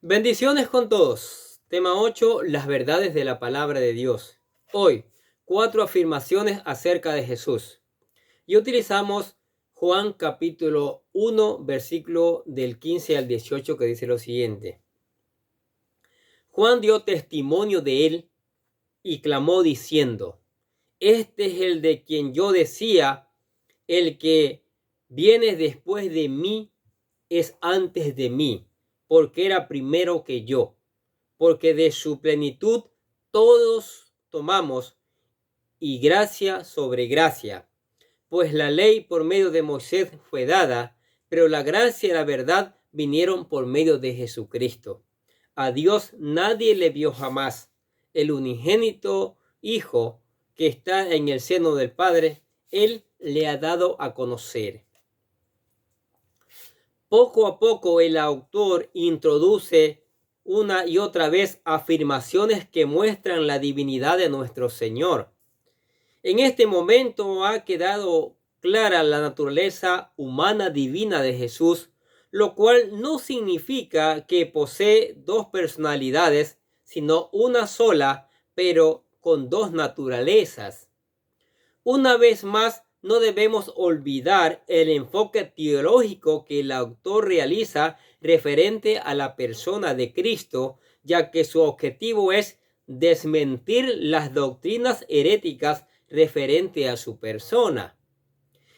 Bendiciones con todos. Tema 8: las verdades de la palabra de Dios. Hoy, 4 afirmaciones acerca de Jesús. Y utilizamos Juan capítulo 1, versículo del 15 al 18, que dice lo siguiente. Juan dio testimonio de él y clamó diciendo: Este es el de quien yo decía, el que viene después de mí es antes de mí, porque era primero que yo, porque de su plenitud todos tomamos, y gracia sobre gracia. Pues la ley por medio de Moisés fue dada, pero la gracia y la verdad vinieron por medio de Jesucristo. A Dios nadie le vio jamás. El unigénito Hijo que está en el seno del Padre, Él le ha dado a conocer. Poco a poco el autor introduce una y otra vez afirmaciones que muestran la divinidad de nuestro Señor. En este momento ha quedado clara la naturaleza humana divina de Jesús, lo cual no significa que posee dos personalidades, sino una sola, pero con dos naturalezas. Una vez más, no debemos olvidar el enfoque teológico que el autor realiza referente a la persona de Cristo, ya que su objetivo es desmentir las doctrinas heréticas referente a su persona.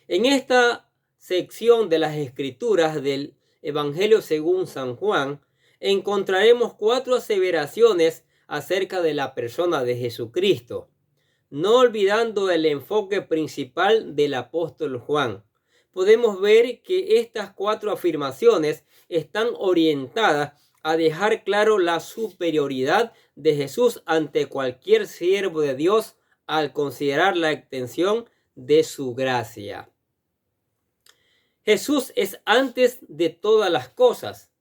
En esta sección de las Escrituras del Evangelio según San Juan, encontraremos 4 aseveraciones acerca de la persona de Jesucristo, no olvidando el enfoque principal del apóstol Juan. Podemos ver que estas 4 afirmaciones están orientadas a dejar claro la superioridad de Jesús ante cualquier siervo de Dios al considerar la extensión de su gracia. Jesús es antes de todas las cosas.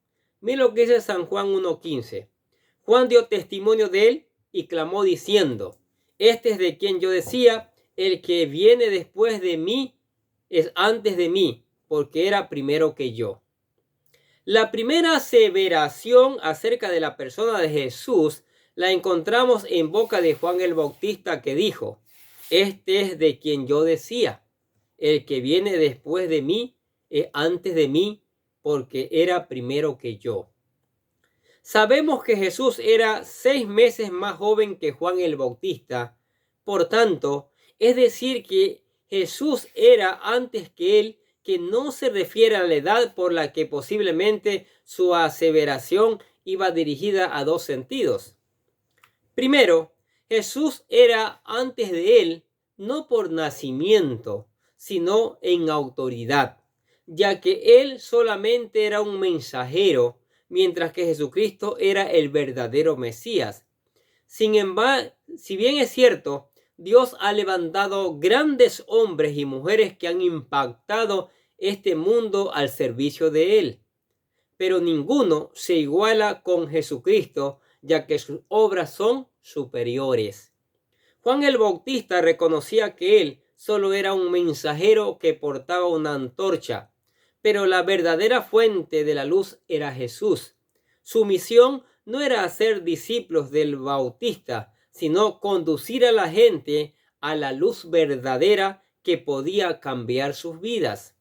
Mira lo que dice San Juan 1:15. Juan dio testimonio de él y clamó diciendo: Este es de quien yo decía, el que viene después de mí es antes de mí, porque era primero que yo. La primera aseveración acerca de la persona de Jesús la encontramos en boca de Juan el Bautista, que dijo: Este es de quien yo decía, el que viene después de mí es antes de mí, porque era primero que yo. Sabemos que Jesús era 6 meses más joven que Juan el Bautista. Por tanto, es decir que Jesús era antes que él, que no se refiere a la edad, por la que posiblemente su aseveración iba dirigida a dos sentidos. Primero, Jesús era antes de él, no por nacimiento, sino en autoridad, ya que él solamente era un mensajero, mientras que Jesucristo era el verdadero Mesías. Sin embargo, si bien es cierto, Dios ha levantado grandes hombres y mujeres que han impactado este mundo al servicio de él, pero ninguno se iguala con Jesucristo, ya que sus obras son superiores. Juan el Bautista reconocía que él solo era un mensajero que portaba una antorcha, pero la verdadera fuente de la luz era Jesús. Su misión no era hacer discípulos del Bautista, sino conducir a la gente a la luz verdadera que podía cambiar sus vidas.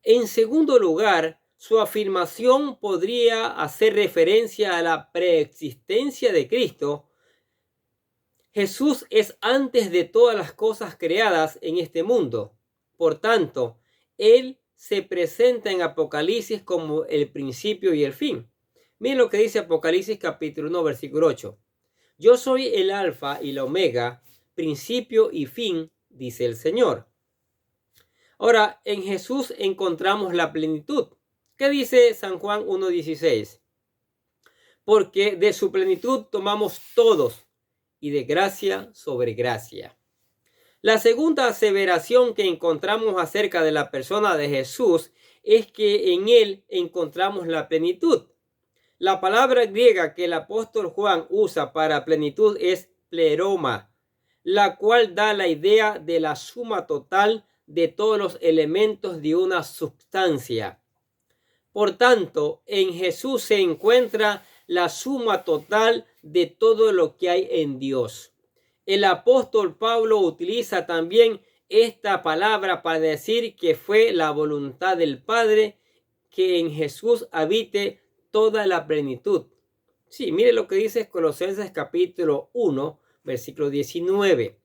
En segundo lugar, su afirmación podría hacer referencia a la preexistencia de Cristo. Jesús es antes de todas las cosas creadas en este mundo. Por tanto, Él se presenta en Apocalipsis como el principio y el fin. Miren lo que dice Apocalipsis capítulo 1, versículo 8. Yo soy el alfa y la omega, principio y fin, dice el Señor. Ahora, en Jesús encontramos la plenitud. ¿Qué dice San Juan 1:16? Porque de su plenitud tomamos todos, y de gracia sobre gracia. La segunda aseveración que encontramos acerca de la persona de Jesús es que en él encontramos la plenitud. La palabra griega que el apóstol Juan usa para plenitud es pleroma, la cual da la idea de la suma total de todos los elementos de una sustancia. Por tanto, en Jesús se encuentra la suma total de todo lo que hay en Dios. El apóstol Pablo utiliza también esta palabra para decir que fue la voluntad del Padre que en Jesús habite toda la plenitud. Sí, mire lo que dice Colosenses capítulo 1, versículo 19.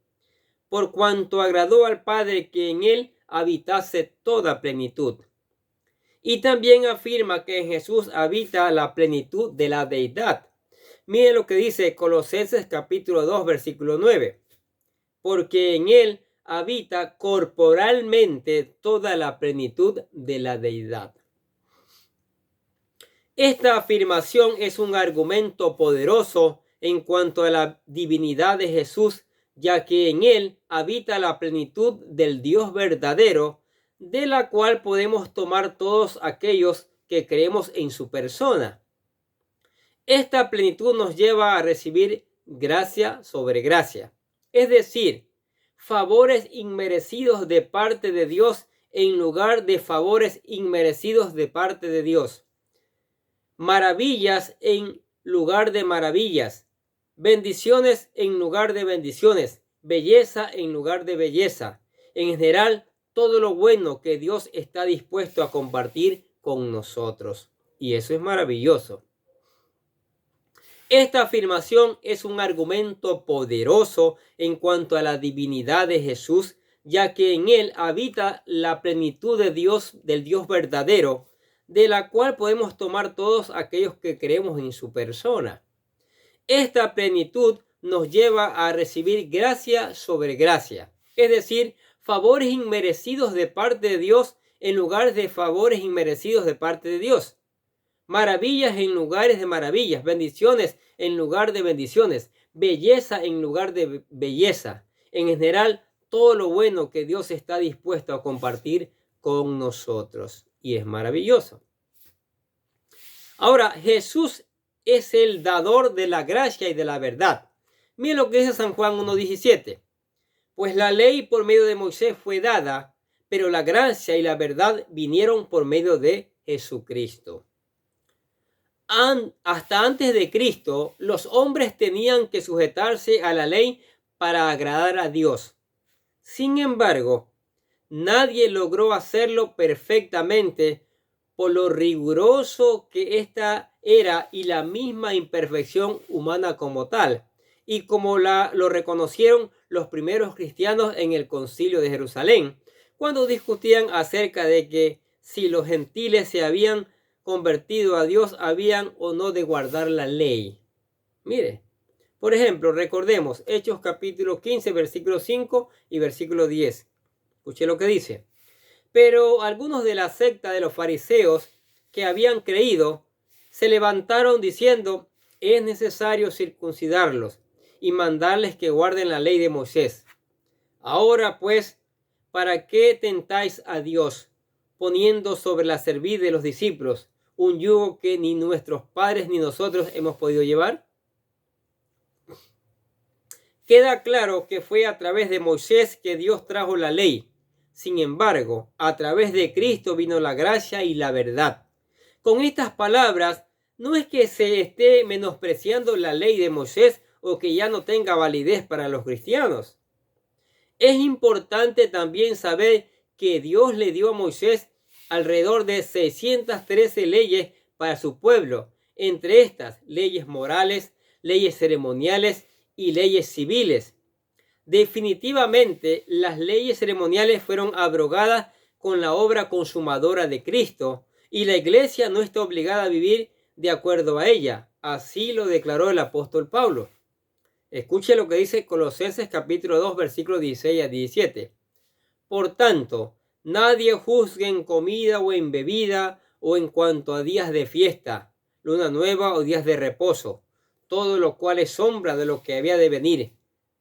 Por cuanto agradó al Padre que en él habitase toda plenitud. Y también afirma que en Jesús habita la plenitud de la deidad. Mire lo que dice Colosenses capítulo 2, versículo 9. Porque en él habita corporalmente toda la plenitud de la deidad. Esta afirmación es un argumento poderoso en cuanto a la divinidad de Jesús, ya que en él habita la plenitud del Dios verdadero, de la cual podemos tomar todos aquellos que creemos en su persona. Esta plenitud nos lleva a recibir gracia sobre gracia, es decir, favores inmerecidos de parte de Dios en lugar de favores inmerecidos de parte de Dios. Maravillas en lugar de maravillas, bendiciones en lugar de bendiciones, belleza en lugar de belleza. En general, todo lo bueno que Dios está dispuesto a compartir con nosotros. Y eso es maravilloso. Esta afirmación es un argumento poderoso en cuanto a la divinidad de Jesús, ya que en él habita la plenitud de Dios, del Dios verdadero, de la cual podemos tomar todos aquellos que creemos en su persona. Esta plenitud nos lleva a recibir gracia sobre gracia, es decir, favores inmerecidos de parte de Dios en lugar de favores inmerecidos de parte de Dios. Maravillas en lugares de maravillas, bendiciones en lugar de bendiciones, belleza en lugar de belleza. En general, todo lo bueno que Dios está dispuesto a compartir con nosotros. Y es maravilloso. Ahora, Jesús es el dador de la gracia y de la verdad. Miren lo que dice San Juan 1:17. Pues la ley por medio de Moisés fue dada, pero la gracia y la verdad vinieron por medio de Jesucristo. Hasta antes de Cristo, los hombres tenían que sujetarse a la ley para agradar a Dios. Sin embargo, nadie logró hacerlo perfectamente por lo riguroso que ésta era y la misma imperfección humana como tal, y como lo reconocieron los primeros cristianos en el Concilio de Jerusalén, cuando discutían acerca de que si los gentiles se habían convertido a Dios, habían o no de guardar la ley. Mire, por ejemplo, recordemos Hechos capítulo 15, versículo 5 y versículo 10. Escuche lo que dice. Pero algunos de la secta de los fariseos que habían creído se levantaron diciendo: es necesario circuncidarlos y mandarles que guarden la ley de Moisés. Ahora pues, ¿para qué tentáis a Dios, poniendo sobre la cerviz de los discípulos un yugo que ni nuestros padres ni nosotros hemos podido llevar? Queda claro que fue a través de Moisés que Dios trajo la ley. Sin embargo, a través de Cristo vino la gracia y la verdad. Con estas palabras, no es que se esté menospreciando la ley de Moisés o que ya no tenga validez para los cristianos. Es importante también saber que Dios le dio a Moisés alrededor de 613 leyes para su pueblo, entre estas leyes morales, leyes ceremoniales y leyes civiles. Definitivamente, las leyes ceremoniales fueron abrogadas con la obra consumadora de Cristo, y la iglesia no está obligada a vivir de acuerdo a ella. Así lo declaró el apóstol Pablo. Escuche lo que dice Colosenses capítulo 2, versículos 16 a 17. Por tanto, nadie juzgue en comida o en bebida o en cuanto a días de fiesta, luna nueva o días de reposo, todo lo cual es sombra de lo que había de venir,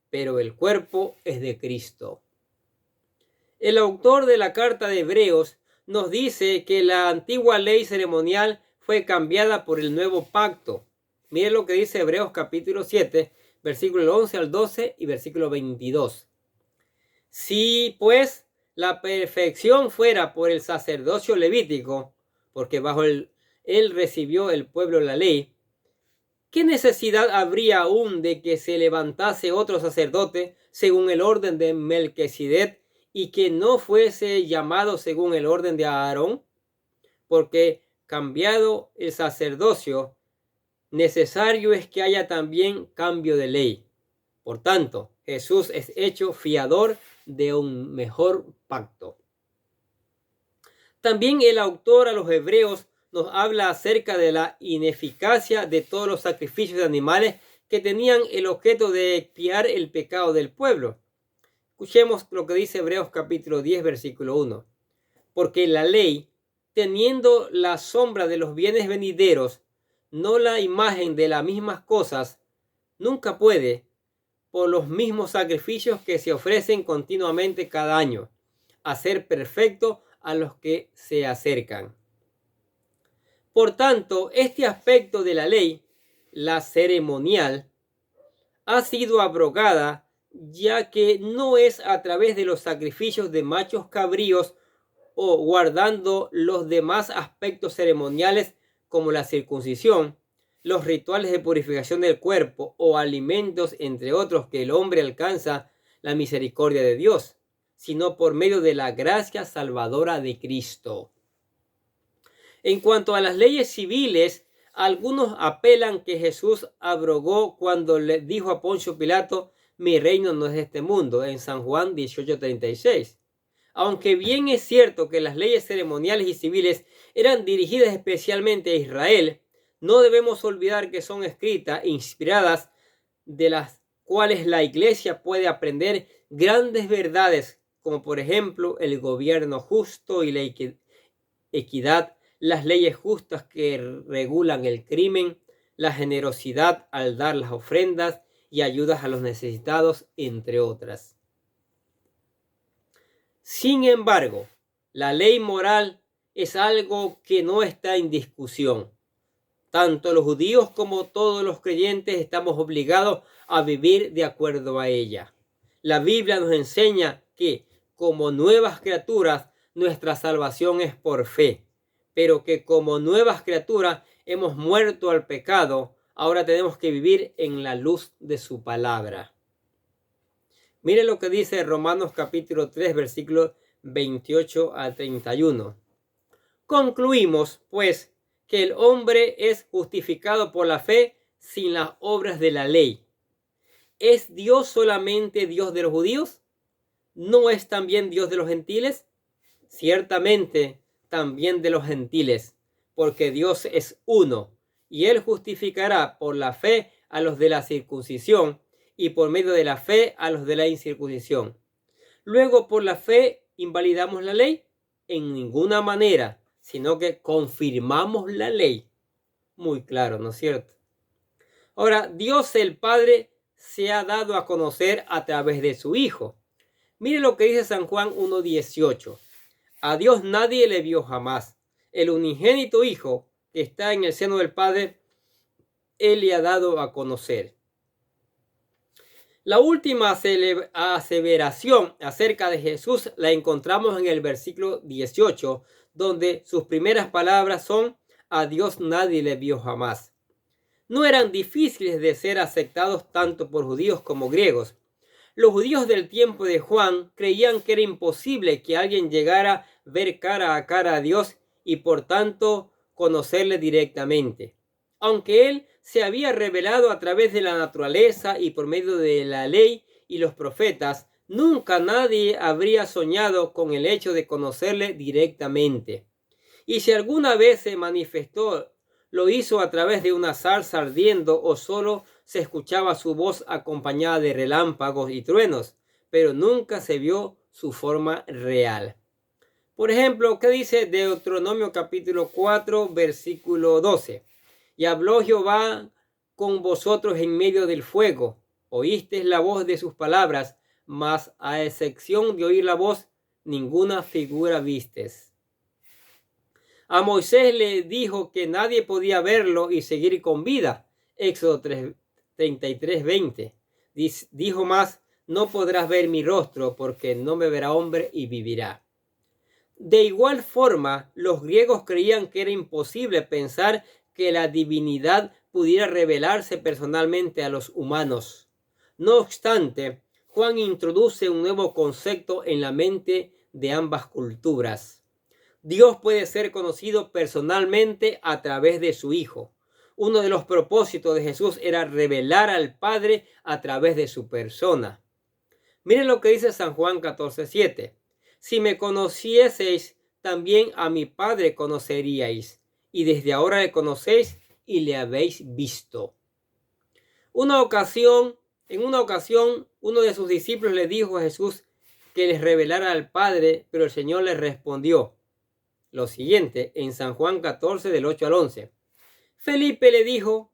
pero el cuerpo es de Cristo. El autor de la carta de Hebreos nos dice que la antigua ley ceremonial fue cambiada por el nuevo pacto. Miren lo que dice Hebreos capítulo 7, versículo 11 al 12 y versículo 22. Si pues la perfección fuera por el sacerdocio levítico, porque bajo él recibió el pueblo la ley, ¿qué necesidad habría aún de que se levantase otro sacerdote según el orden de Melquisedec y que no fuese llamado según el orden de Aarón? Porque cambiado el sacerdocio, necesario es que haya también cambio de ley. Por tanto, Jesús es hecho fiador de un mejor pacto. También el autor a los Hebreos nos habla acerca de la ineficacia de todos los sacrificios de animales que tenían el objeto de expiar el pecado del pueblo. Escuchemos lo que dice Hebreos capítulo 10, versículo 1. Porque la ley, teniendo la sombra de los bienes venideros, no la imagen de las mismas cosas, nunca puede, por los mismos sacrificios que se ofrecen continuamente cada año, hacer perfecto a los que se acercan. Por tanto, este aspecto de la ley, la ceremonial, ha sido abrogada, ya que no es a través de los sacrificios de machos cabríos o guardando los demás aspectos ceremoniales como la circuncisión, los rituales de purificación del cuerpo o alimentos, entre otros, que el hombre alcanza la misericordia de Dios, sino por medio de la gracia salvadora de Cristo. En cuanto a las leyes civiles, algunos apelan que Jesús abrogó cuando le dijo a Poncio Pilato: mi reino no es de este mundo, en San Juan 18:36. Aunque bien es cierto que las leyes ceremoniales y civiles eran dirigidas especialmente a Israel, no debemos olvidar que son escritas, inspiradas, de las cuales la Iglesia puede aprender grandes verdades, como por ejemplo el gobierno justo y la equidad, las leyes justas que regulan el crimen, la generosidad al dar las ofrendas y ayudas a los necesitados, entre otras. Sin embargo, la ley moral es algo que no está en discusión. Tanto los judíos como todos los creyentes estamos obligados a vivir de acuerdo a ella. La Biblia nos enseña que, como nuevas criaturas, nuestra salvación es por fe, pero que como nuevas criaturas hemos muerto al pecado, ahora tenemos que vivir en la luz de su palabra. Mire lo que dice Romanos capítulo 3, versículos 28 a 31. Concluimos, pues, que el hombre es justificado por la fe sin las obras de la ley. ¿Es Dios solamente Dios de los judíos? ¿No es también Dios de los gentiles? Ciertamente, también de los gentiles, porque Dios es uno, y Él justificará por la fe a los de la circuncisión, y por medio de la fe a los de la incircuncisión. Luego, por la fe, ¿invalidamos la ley? En ninguna manera, sino que confirmamos la ley. Muy claro, ¿no es cierto? Ahora, Dios el Padre se ha dado a conocer a través de su Hijo. Mire lo que dice San Juan 1:18. A Dios nadie le vio jamás. El unigénito Hijo que está en el seno del Padre, Él le ha dado a conocer. La última aseveración acerca de Jesús la encontramos en el versículo 18, donde sus primeras palabras son: a Dios nadie le vio jamás. No eran difíciles de ser aceptados tanto por judíos como griegos. Los judíos del tiempo de Juan creían que era imposible que alguien llegara a ver cara a cara a Dios y por tanto conocerle directamente. Aunque Él se había revelado a través de la naturaleza y por medio de la ley y los profetas, nunca nadie habría soñado con el hecho de conocerle directamente. Y si alguna vez se manifestó, lo hizo a través de una zarza ardiendo o solo se escuchaba su voz acompañada de relámpagos y truenos, pero nunca se vio su forma real. Por ejemplo, ¿qué dice Deuteronomio capítulo 4, versículo 12? Y habló Jehová con vosotros en medio del fuego. Oísteis la voz de sus palabras, mas a excepción de oír la voz, ninguna figura vistes. A Moisés le dijo que nadie podía verlo y seguir con vida. Éxodo 33:20. Dijo más: no podrás ver mi rostro, porque no me verá hombre y vivirá. De igual forma, los griegos creían que era imposible pensar que la divinidad pudiera revelarse personalmente a los humanos. No obstante, Juan introduce un nuevo concepto en la mente de ambas culturas. Dios puede ser conocido personalmente a través de su Hijo. Uno de los propósitos de Jesús era revelar al Padre a través de su persona. Miren lo que dice San Juan 14:7. Si me conocieseis, también a mi Padre conoceríais, y desde ahora le conocéis y le habéis visto. En una ocasión, uno de sus discípulos le dijo a Jesús que les revelara al Padre, pero el Señor les respondió lo siguiente en San Juan 14, del 8 al 11. Felipe le dijo: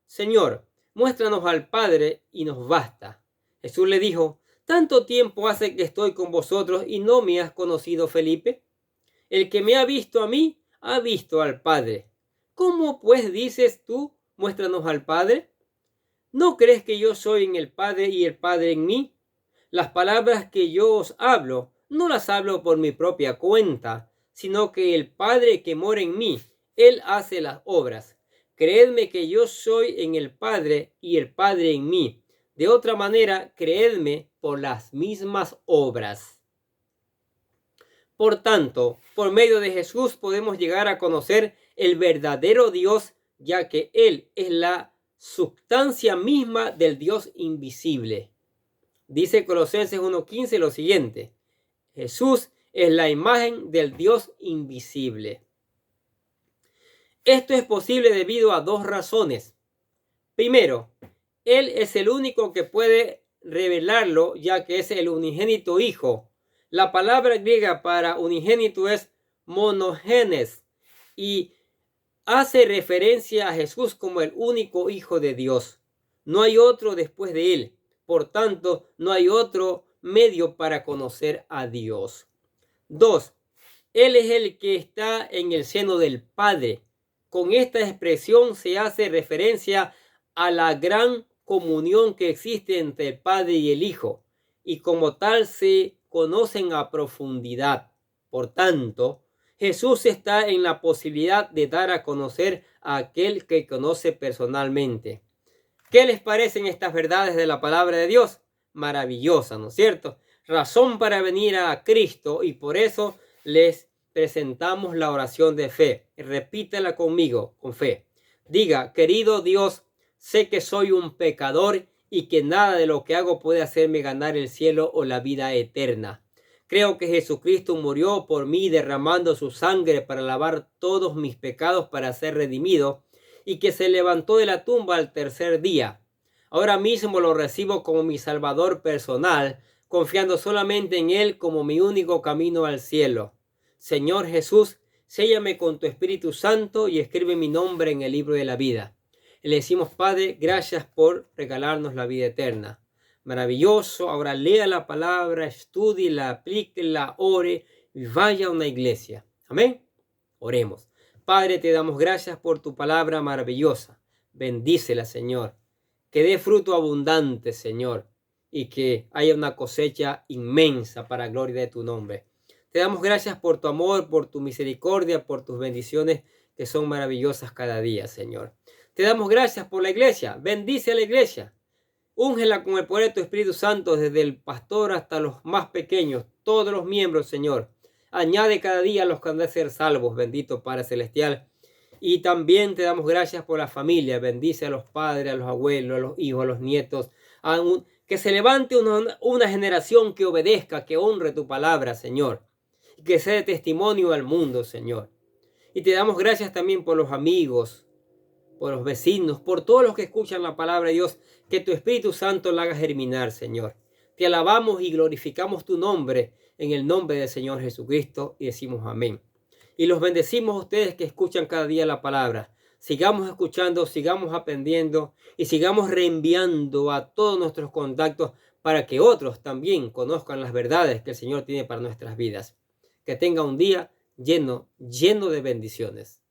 Señor, muéstranos al Padre y nos basta. Jesús le dijo: ¿tanto tiempo hace que estoy con vosotros y no me has conocido, Felipe? El que me ha visto a mí, ha visto al Padre. ¿Cómo pues dices tú, muéstranos al Padre? ¿No crees que yo soy en el Padre y el Padre en mí? Las palabras que yo os hablo, no las hablo por mi propia cuenta, sino que el Padre que mora en mí, Él hace las obras. Creedme que yo soy en el Padre y el Padre en mí. De otra manera, creedme por las mismas obras. Por tanto, por medio de Jesús podemos llegar a conocer el verdadero Dios, ya que Él es la sustancia misma del Dios invisible. Dice Colosenses 1:15 lo siguiente: Jesús es la imagen del Dios invisible. Esto es posible debido a dos razones. Primero, Él es el único que puede revelarlo, ya que es el unigénito Hijo. La palabra griega para unigénito es monogenes y hace referencia a Jesús como el único Hijo de Dios. No hay otro después de Él. Por tanto, no hay otro medio para conocer a Dios. 2. Él es el que está en el seno del Padre. Con esta expresión se hace referencia a la gran comunión que existe entre el Padre y el Hijo, y como tal se conocen a profundidad. Por tanto, Jesús está en la posibilidad de dar a conocer a aquel que conoce personalmente. ¿Qué les parecen estas verdades de la palabra de Dios? Maravillosa, ¿no es cierto? Razón para venir a Cristo, y por eso les presentamos la oración de fe. Repítela conmigo, con fe. Diga: querido Dios, sé que soy un pecador y que nada de lo que hago puede hacerme ganar el cielo o la vida eterna. Creo que Jesucristo murió por mí derramando su sangre para lavar todos mis pecados para ser redimido, y que se levantó de la tumba al tercer día. Ahora mismo lo recibo como mi Salvador personal, confiando solamente en Él como mi único camino al cielo. Señor Jesús, séllame con tu Espíritu Santo y escribe mi nombre en el libro de la vida. Le decimos: Padre, gracias por regalarnos la vida eterna. Maravilloso. Ahora lea la palabra, estudie, aplique, ore y vaya a una iglesia. Amén. Oremos. Padre, te damos gracias por tu palabra maravillosa. Bendícela, Señor. Que dé fruto abundante, Señor, y que haya una cosecha inmensa para gloria de tu nombre. Te damos gracias por tu amor, por tu misericordia, por tus bendiciones que son maravillosas cada día, Señor. Te damos gracias por la iglesia. Bendice a la iglesia. Úngela con el poder de tu Espíritu Santo, desde el pastor hasta los más pequeños, todos los miembros, Señor. Añade cada día a los que han de ser salvos, bendito Padre Celestial. Y también te damos gracias por la familia. Bendice a los padres, a los abuelos, a los hijos, a los nietos. Que se levante una generación que obedezca, que honre tu palabra, Señor. Y que sea de testimonio al mundo, Señor. Y te damos gracias también por los amigos, por los vecinos, por todos los que escuchan la palabra de Dios. Que tu Espíritu Santo la haga germinar, Señor. Te alabamos y glorificamos tu nombre en el nombre del Señor Jesucristo y decimos amén. Y los bendecimos a ustedes que escuchan cada día la palabra. Sigamos escuchando, sigamos aprendiendo y sigamos reenviando a todos nuestros contactos para que otros también conozcan las verdades que el Señor tiene para nuestras vidas. Que tenga un día lleno de bendiciones.